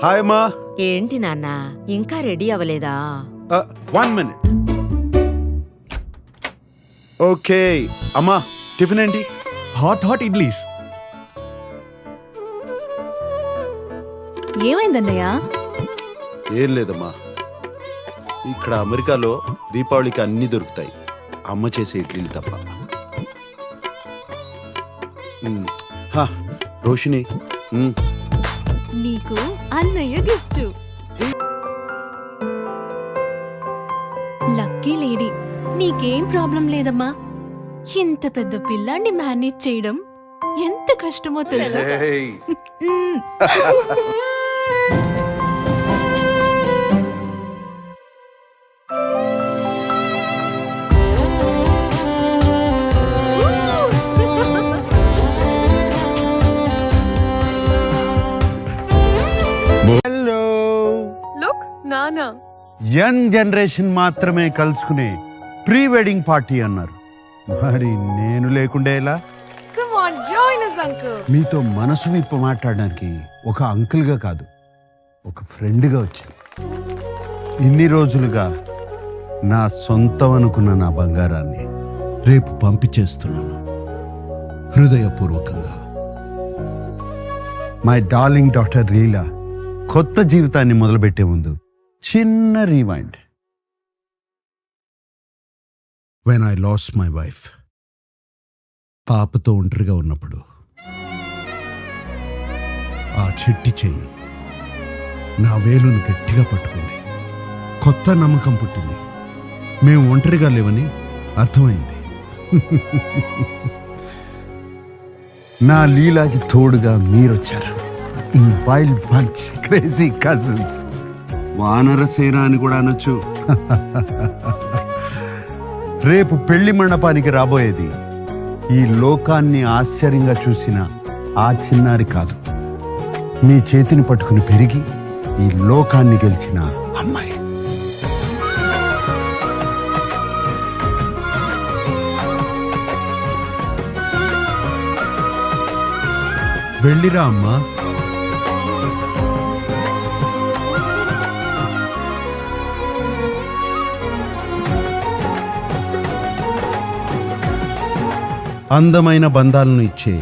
Hi అమ్మా. ఏంటి నాన్న ఇంకా రెడీ అవ్వలేదా? 1 minute. ఓకే అమ్మా, టిఫిన్ ఏంటి? హాట్ ఇడ్లీస్. ఏమైందన్నయ్య? ఏం లేదమ్మా, ఇక్కడ అమెరికాలో దీపావళికి అన్ని దొరుకుతాయి, అమ్మ చేసే ఇడ్లీలు తప్ప. రోషిని, నీకు అన్నయ్య గిఫ్ట్. లక్కీ లేడీ, నీకేం ప్రాబ్లం లేదమ్మా. ఇంత పెద్ద పిల్లాన్ని మేనేజ్ చేయడం ఎంత కష్టమో తెలుసా? హలో. లుక్ నానా. యంగ్ జనరేషన్ మాత్రమే కలుసుకునే ప్రీ వెడ్డింగ్ పార్టీ అన్నారు, మరి నేను లేకుండా ఎలా? Come on, join us uncle. మీతో మనసు విప్ప మాట్లాడడానికి ఒక అంకుల్గా కాదు, ఒక ఫ్రెండ్గా వచ్చాను. ఇన్ని రోజులుగా నా సొంతం అనుకున్న నా బంగారాన్ని రేపు పంపించేస్తున్నాను హృదయపూర్వకంగా. మై డార్లింగ్ డాక్టర్ లీలా కొత్త జీవితాన్ని మొదలుపెట్టే ముందు చిన్న rewind. When I lost my wife, పాపతో ఒంటరిగా ఉన్నప్పుడు ఆ చిట్టి చెయ్యి నా వేలును గట్టిగా పట్టుకుంది. కొత్త నమ్మకం పుట్టింది, మేము ఒంటరిగా లేవని అర్థమైంది. నా లీలాకి తోడుగా మీరొచ్చారు, ఈ వైల్డ్ బంచ్ క్రేజీ కజిన్స్. వానరసేన అని కూడా అనొచ్చు. రేపు పెళ్లి మండపానికి రాబోయేది ఈ లోకాన్ని ఆశ్చర్యంగా చూసిన ఆ చిన్నారి కాదు, మీ చేతిని పట్టుకుని పెరిగి ఈ లోకాన్ని గెలిచిన అమ్మాయి. వెళ్ళిరా అమ్మా. అందమైన బంధాలను ఇచ్చే